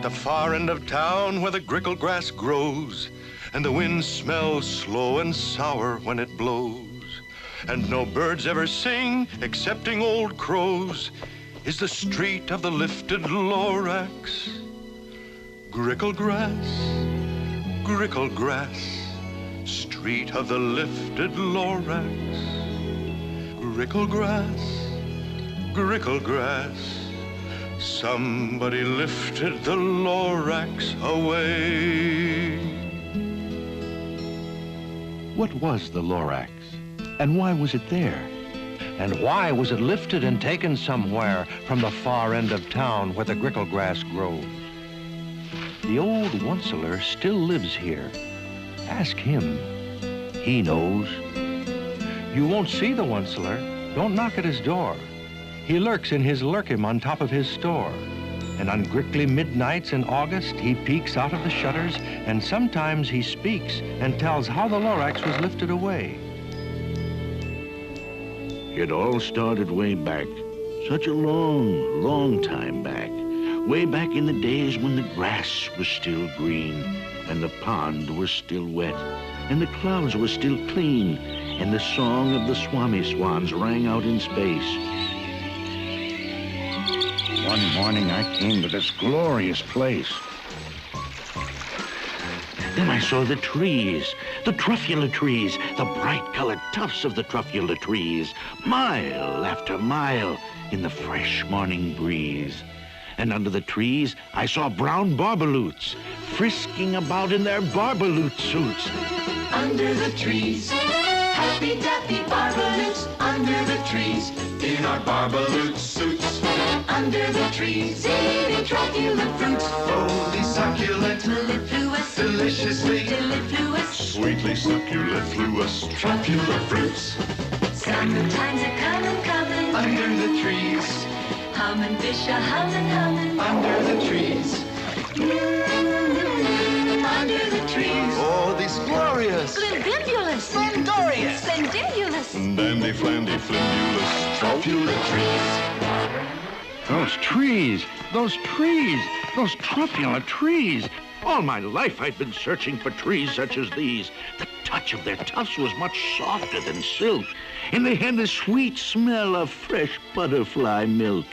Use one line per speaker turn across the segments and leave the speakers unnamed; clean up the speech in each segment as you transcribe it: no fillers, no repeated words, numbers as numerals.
the far end of town where the grickle grass grows, and the wind smells slow and sour when it blows, and no birds ever sing excepting old crows, is the street of the lifted Lorax. Grickle grass, street of the lifted Lorax. Grickle grass, somebody lifted the Lorax away.
What was the Lorax? And why was it there? And why was it lifted and taken somewhere from the far end of town where the grickle grass grows? The old Onceler still lives here. Ask him. He knows. You won't see the Onceler. Don't knock at his door. He lurks in his lurkim on top of his store. And on grickly midnights in August, he peeks out of the shutters, and sometimes he speaks and tells how the Lorax was lifted away.
It all started way back, such a long, long time back. Way back in the days when the grass was still green, and the pond was still wet, and the clouds were still clean, and the song of the Swami swans rang out in space. One morning I came to this glorious place. Then I saw the trees, the truffula trees, the bright-colored tufts of the truffula trees, mile after mile in the fresh morning breeze. And under the trees, I saw brown barbaloots frisking about in their barbaloot suits.
Under the trees, happy-dappy barbaloots. Under the trees, in our barbaloot suits. Under the trees, eating truculent fruits. Holy succulent, mellifluous, deliciously delifluous, sweetly succulifluous, truculent fruits. Summertimes are coming, under the trees. Hummin' fish a hummin', under the trees. Under the trees.
Oh, these glorious,
Splendibulous,
splendorious,
spendibulous,
dandy flandy flimbulous, truculent trees.
Those truffula trees. All my life I've been searching for trees such as these. The touch of their tufts was much softer than silk, and they had the sweet smell of fresh butterfly milk.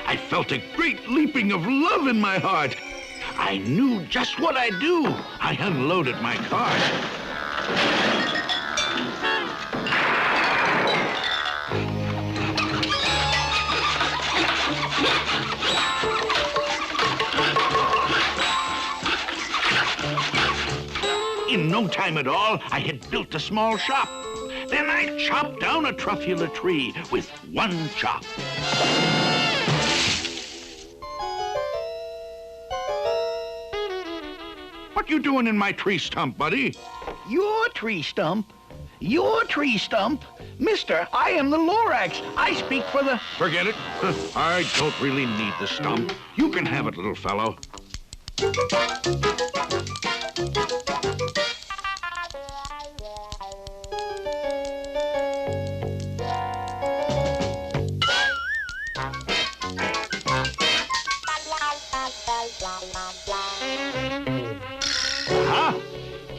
I felt a great leaping of love in my heart. I knew just what I'd do. I unloaded my cart. In no time at all, I had built a small shop. Then I chopped down a truffula tree with one chop. What you doing in my tree stump, buddy?
Your tree stump? Your tree stump? Mister, I am the Lorax. I speak for the...
Forget it. I don't really need the stump. You can have it, little fellow.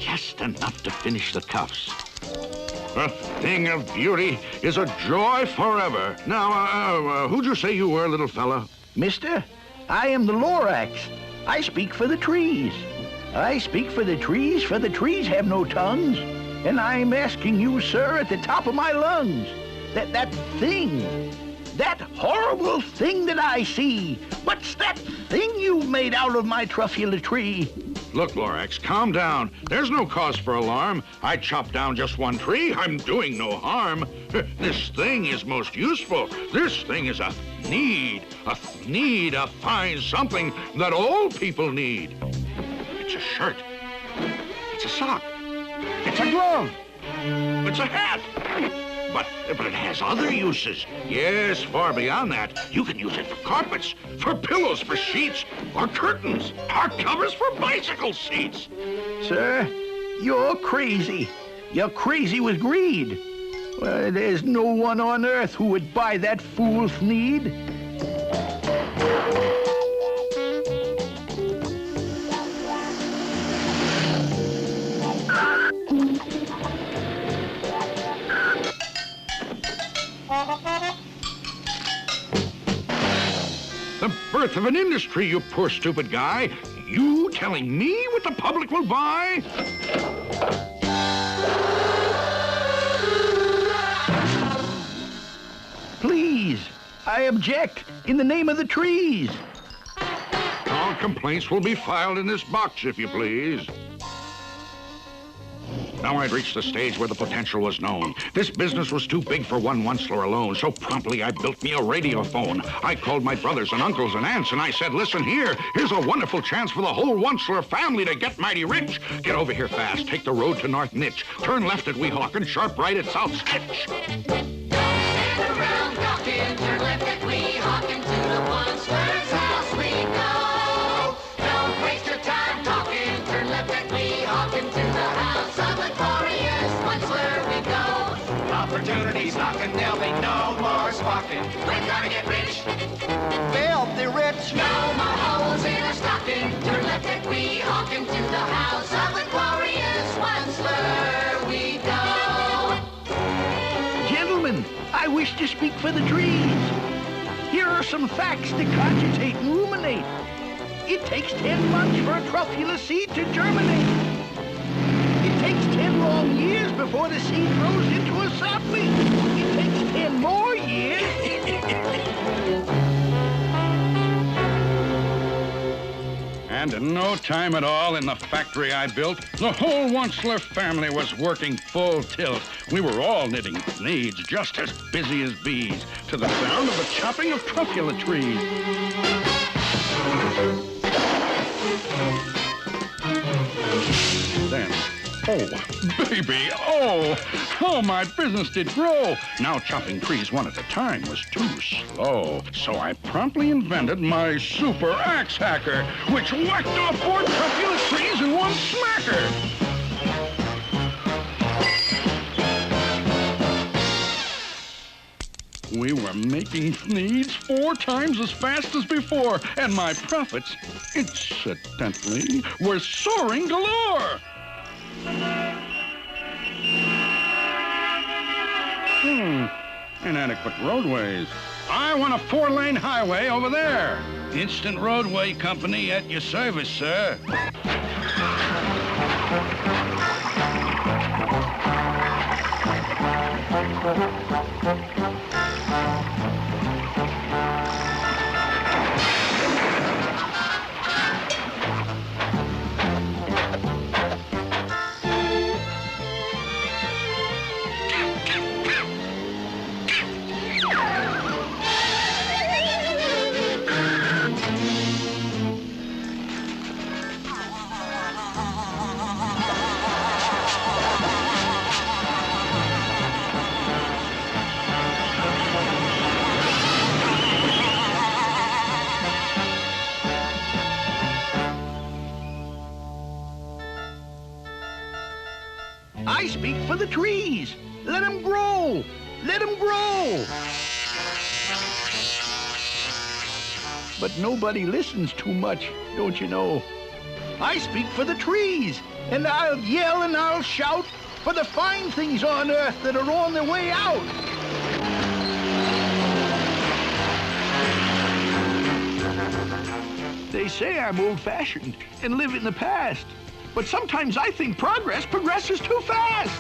Just enough to finish the cuffs. A thing of beauty is a joy forever. Now, who'd you say you were, little fella?
Mister, I am the Lorax. I speak for the trees. I speak for the trees have no tongues. And I'm asking you, sir, at the top of my lungs, that horrible thing that I see. What's that thing you've made out of my truffula tree?
Look, Lorax, calm down. There's no cause for alarm. I chopped down just one tree. I'm doing no harm. This thing is most useful. This thing is a need, a fine something that all people need. It's a shirt. It's a sock. It's a glove. It's a hat. But it has other uses. Yes, far beyond that. You can use it for carpets, for pillows, for sheets, or curtains, or covers for bicycle seats.
Sir, you're crazy. You're crazy with greed. Well, there's no one on earth who would buy that fool's need.
The birth of an industry, you poor stupid guy. You telling me what the public will buy?
Please, I object in the name of the trees.
All complaints will be filed in this box, if you please. Now I'd reached the stage where the potential was known. This business was too big for one Onceler alone, so promptly I built me a radiophone. I called my brothers and uncles and aunts, and I said, listen here, here's a wonderful chance for the whole Onceler family to get mighty rich. Get over here fast, take the road to North Nitch, turn left at Weehawk and sharp right at South Stitch.
Don't stand around talking, turn left at Weehawk and to the Onceler's house we go. Don't waste your time talking, turn left at Weehawk and to the house of the glorious Onceler we go. Opportunities knocking, there'll be no more squawking. We're gonna get rich,
Filthy rich.
no more holes in our stocking. Turn left at Weehawk and to the house of the glorious Onceler we go.
Gentlemen, I wish to speak for the trees. Here are some facts to cogitate and ruminate. It takes 10 months for a truffula seed to germinate. It takes 10 long years before the seed grows into a sapling. It takes 10 more years.
And in no time at all in the factory I built, the whole Onceler family was working full tilt. We were all knitting needs, just as busy as bees, to the sound of the chopping of truffula trees. Then, oh, baby, oh, how my business did grow. Now chopping trees one at a time was too slow. So I promptly invented my super axe hacker, which whacked off 4 truffula trees in one smacker. We were making needs 4 times as fast as before, and my profits, incidentally, were soaring galore. Inadequate roadways. I want a 4-lane highway over there. Instant Roadway Company at your service, sir.
I speak for the trees. Let them grow. Let them grow. But nobody listens too much, don't you know? I speak for the trees, and I'll yell and I'll shout for the fine things on earth that are on their way out. They say I'm old-fashioned and live in the past, but sometimes I think progress progresses too fast.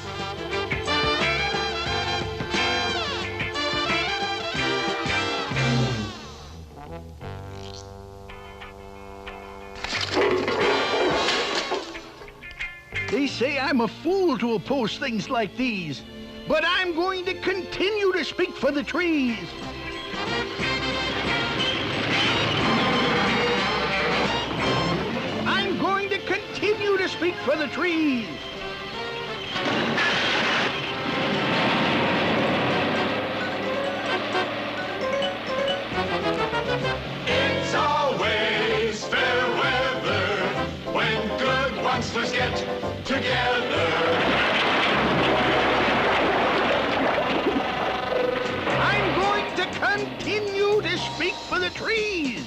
They say I'm a fool to oppose things like these, but I'm going to continue to speak for the trees. I'm going to continue to speak for the trees.
It's always fair weather when good Oncelers get together.
I'm going to continue to speak for the trees.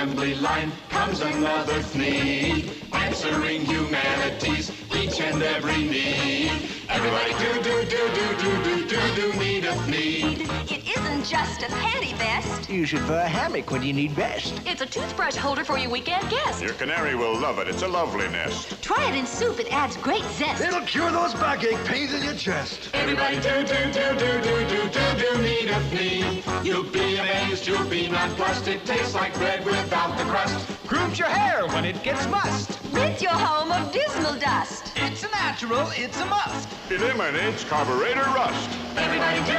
assembly line comes another need, answering humanity's each and every need. Everybody do need a need.
It isn't just a panty vest.
Use it for a hammock when you need rest.
It's a toothbrush holder for your weekend guest.
Your canary will love it. It's a lovely nest.
Try it in soup. It adds great zest.
It'll cure those backache pains in your chest.
Everybody do need a need. You'll be amazed, you'll be nonplussed. It tastes like bread without the crust.
Grooms your hair when it gets mussed.
Rid your home of dismal dust.
It's a natural, it's a must.
Eliminates carburetor rust.
Everybody do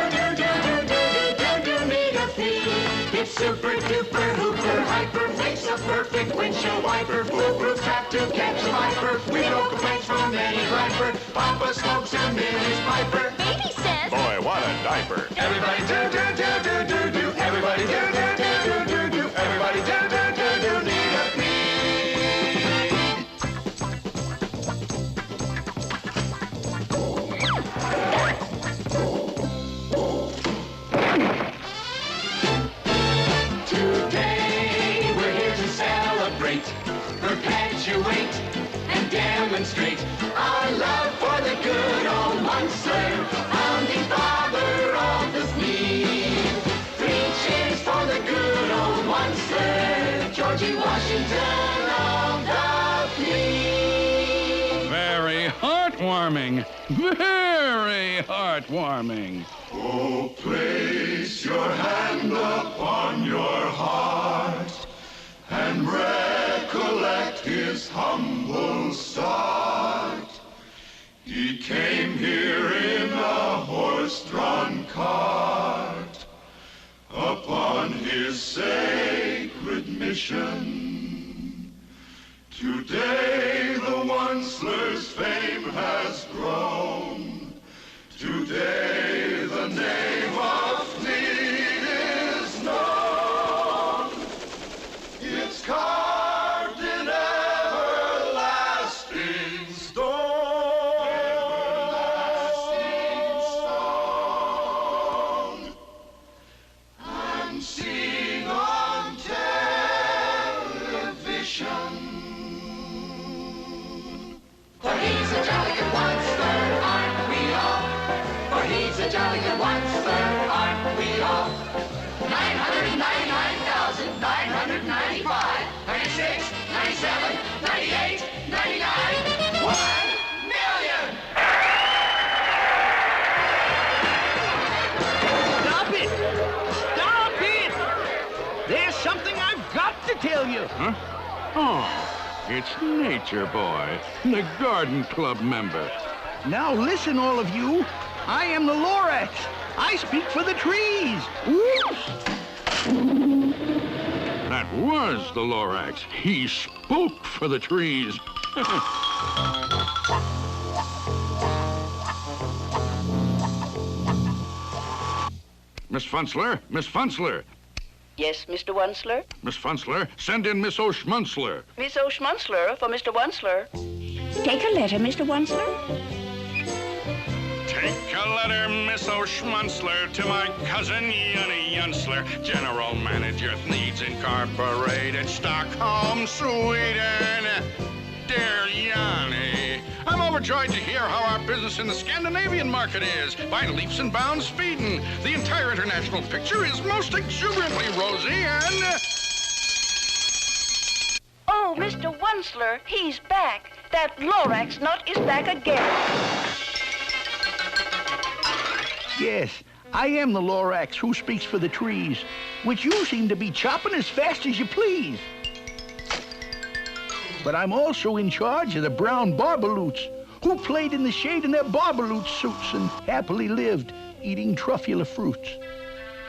need a need. It's super duper hooper hyper, makes a perfect windshield wiper. Foolproof trap to catch a viper. We don't complaints from any griper. Papa smokes and Millie's piper.
Baby says,
Boy, what a diaper.
Everybody do. Everybody do. Everybody do need a need. Today we're here to celebrate, perpetuate, and demonstrate our love for the good old monster, founding father of the need. 3 cheers for the good old monster, Georgie Washington of the fleet.
Very heartwarming. Very heartwarming.
Oh, place your hand upon your heart and recollect his humble start. He came here in a horse-drawn cart upon his sacred mission. Today the Onceler's fame has grown. Today the name of Fleet is known. It's carved in everlasting stone. Everlasting stone. I'm seeing on television.
For he's a jolly good monster, aren't we all? For he's a jolly good monster, aren't we all? 999,995, 96, 97, 98, 99, 1 million!
Stop it! Stop it! There's something I've got to tell you.
Huh? Oh, it's Nature Boy, the Garden Club member.
Now listen, all of you. I am the Lorax. I speak for the trees. Whoops!
That was the Lorax. He spoke for the trees. Miss Funzler, Miss Funzler.
Yes, Mr. Onceler?
Miss Funzler, send in Miss O'Schmunzler.
Miss O'Schmunzler for Mr. Onceler. Take a letter, Mr. Onceler.
Take a letter, Miss O'Schmunzler, to my cousin Yunny Yunsler, General Manager, Needs Incorporated, Stockholm, Sweden. Dear Yanni, I'm overjoyed to hear how our business in the Scandinavian market is. By leaps and bounds feeding. The entire international picture is most exuberantly rosy and...
Oh, Mr. Onceler, he's back. That Lorax nut is back again.
Yes, I am the Lorax who speaks for the trees, which you seem to be chopping as fast as you please. But I'm also in charge of the brown barbaloots, who played in the shade in their barbaloot suits and happily lived, eating truffula fruits.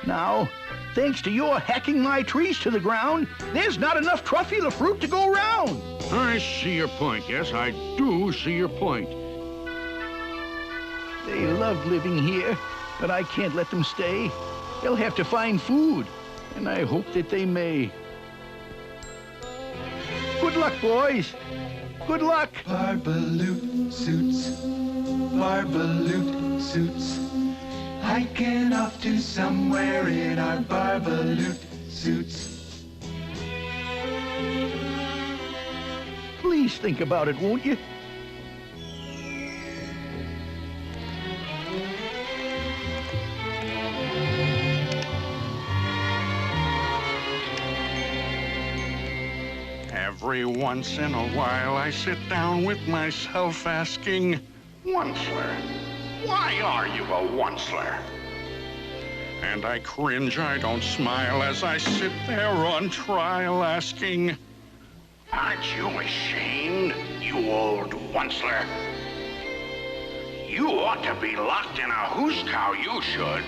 Now, thanks to your hacking my trees to the ground, there's not enough truffula fruit to go round.
I see your point. Yes, I do see your point.
They love living here, but I can't let them stay. They'll have to find food, and I hope that they may. Good luck, boys. Good luck.
Barbaloot suits, barbaloot suits. Hiking off to somewhere in our barbaloot suits.
Please think about it, won't you?
Every once in a while I sit down with myself asking, Onceler, why are you a onceler? And I cringe, I don't smile as I sit there on trial asking, aren't you ashamed, you old onceler? You ought to be locked in a hoosecow, you should.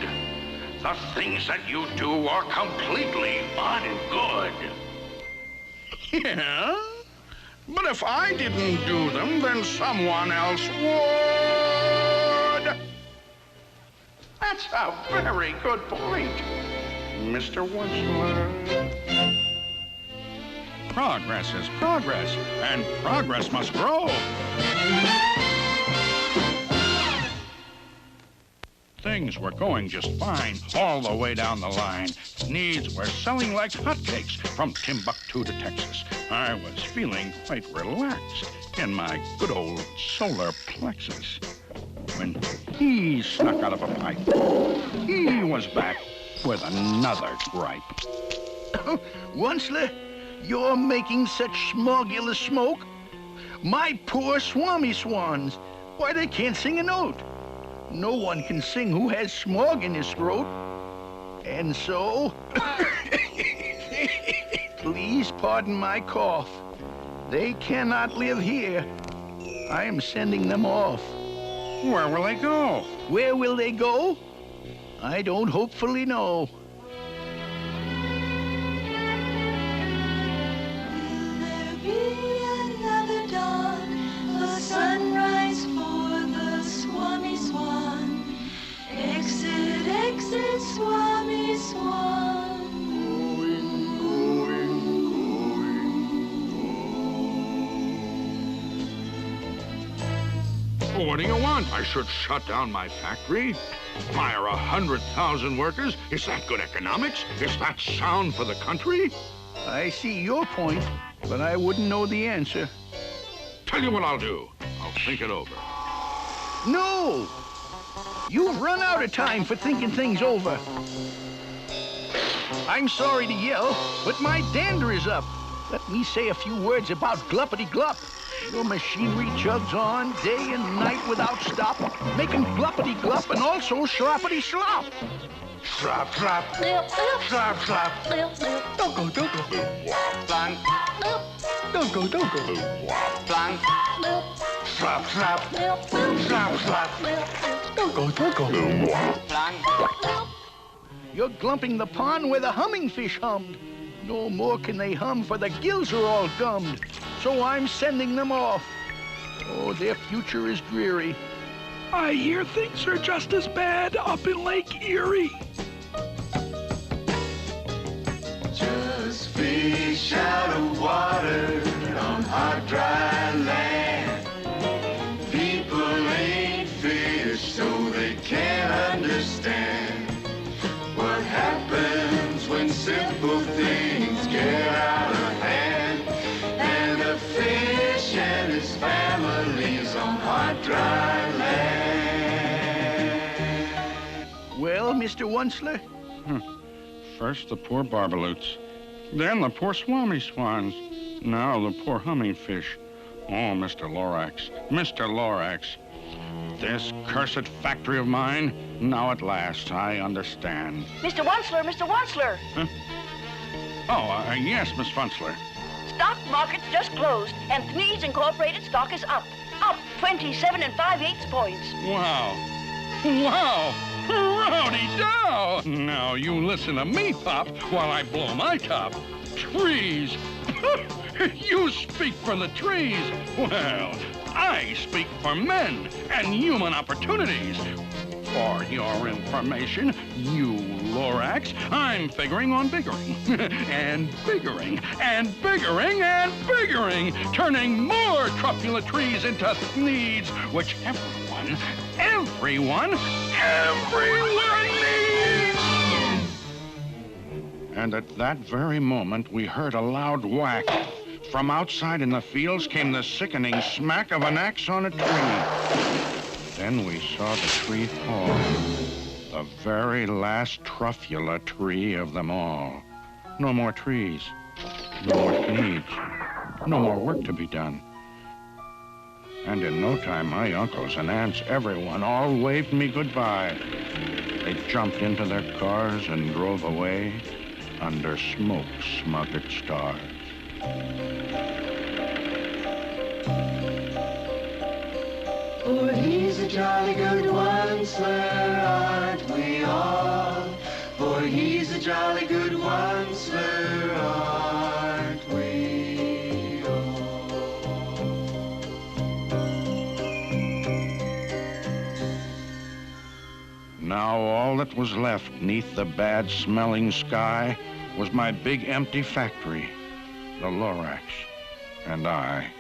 The things that you do are completely ungood. Yeah? But if I didn't do them, then someone else would. That's a very good point, Mr. Onceler. Progress is progress, and progress must grow. Things were going just fine all the way down the line. Needs were selling like hotcakes from Timbuktu to Texas. I was feeling quite relaxed in my good old solar plexus when he snuck out of a pipe. He was back with another gripe.
Onceler, you're making such smogulous smoke. My poor Swami swans. Why, they can't sing a note. No one can sing who has smog in his throat. And so, please pardon my cough. They cannot live here. I am sending them off.
Where will they go?
Where will they go? I don't hopefully know.
Will there be another dawn, a sunrise for the Swami Swan? Exit, exit, Swami Swan.
What do you want? I should shut down my factory? Fire 100,000 workers? Is that good economics? Is that sound for the country?
I see your point, but I wouldn't know the answer.
Tell you what I'll do. I'll think it over.
No! You've run out of time for thinking things over. I'm sorry to yell, but my dander is up. Let me say a few words about gluppity-glup. Your machinery chugs on day and night without stop, making gluppity-glup and also sloppity-slop.
Slop, slop. Slop, slop. Don't go, don't go.
Blank.
Don't go, don't go.
Blank.
Slop, slop. Slop, slop. Don't go, don't go.
Blank.
You're glumping the pond where the humming fish hummed. No more can they hum, for the gills are all gummed. So I'm sending them off. Oh, their future is dreary.
I hear things are just as bad up in Lake Erie.
Just fish out of water on hot, dry land. People ain't fish, so they can't understand what happens when simple things get out of hand. And a fish and his family's on hot, dry land.
Well, Mr. Onceler?
First the poor barbaloots, then the poor swami swans, now the poor humming fish. Oh, Mr. Lorax, Mr. Lorax. This cursed factory of mine, now at last I understand.
Mr. Onceler, Mr. Onceler.
Huh? Oh, yes, Miss Funzler.
Stock market's just closed, and Thnees Incorporated stock is up. Up 27 5/8 points.
Wow. Wow! Rowdy dow! Now you listen to me, Pop, while I blow my top. Trees! You speak for the trees. Well, I speak for men and human opportunities. For your information, you Lorax, I'm figuring on biggering. And biggering, and biggering, and biggering, turning more truculent trees into needs, which everyone needs! And at that very moment, we heard a loud whack
from outside in the fields came the sickening smack of an axe on a tree. Then we saw the tree fall. The very last truffula tree of them all. No more trees. No more needs. No more work to be done. And in no time, my uncles and aunts, everyone, all waved me goodbye. They jumped into their cars and drove away under smoke-smothered stars.
For he's a jolly good one, sir, aren't we all? For he's a jolly good one, sir, aren't we all?
Now all that was left neath the bad-smelling sky was my big empty factory, the Lorax, and I.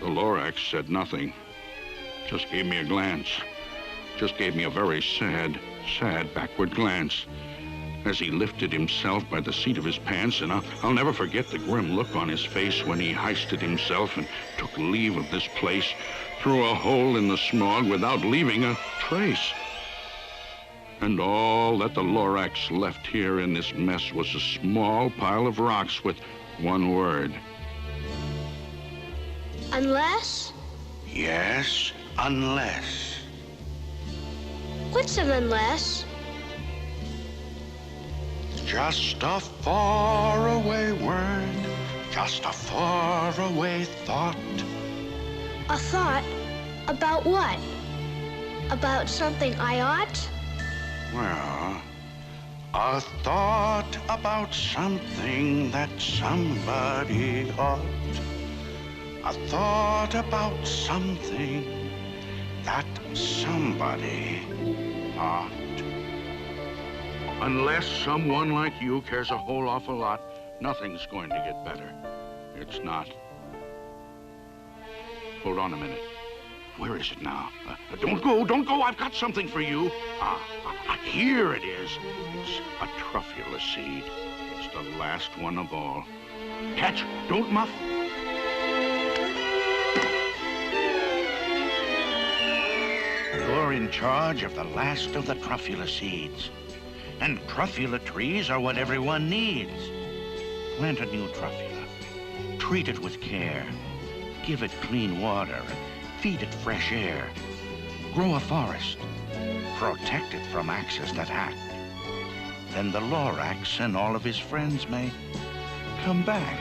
The Lorax said nothing. Just gave me a glance. Just gave me a very sad, sad backward glance as he lifted himself by the seat of his pants, and I'll never forget the grim look on his face when he hoisted himself and took leave of this place through a hole in the smog without leaving a trace. And all that the Lorax left here in this mess was a small pile of rocks with one word.
Unless?
Yes, unless.
What's an unless?
Just a faraway word, just a faraway thought.
A thought? About what? About something I ought?
Well, a thought about something that somebody ought. A thought about something that somebody ought. Unless someone like you cares a whole awful lot, nothing's going to get better. It's not. Hold on a minute. Where is it now? Don't go. I've got something for you. Here it is. It's a truffula seed. It's the last one of all. Catch, don't muff. You're in charge of the last of the truffula seeds. And truffula trees are what everyone needs. Plant a new truffula. Treat it with care. Give it clean water and feed it fresh air. Grow a forest. Protect it from axes that act. Then the Lorax and all of his friends may come back.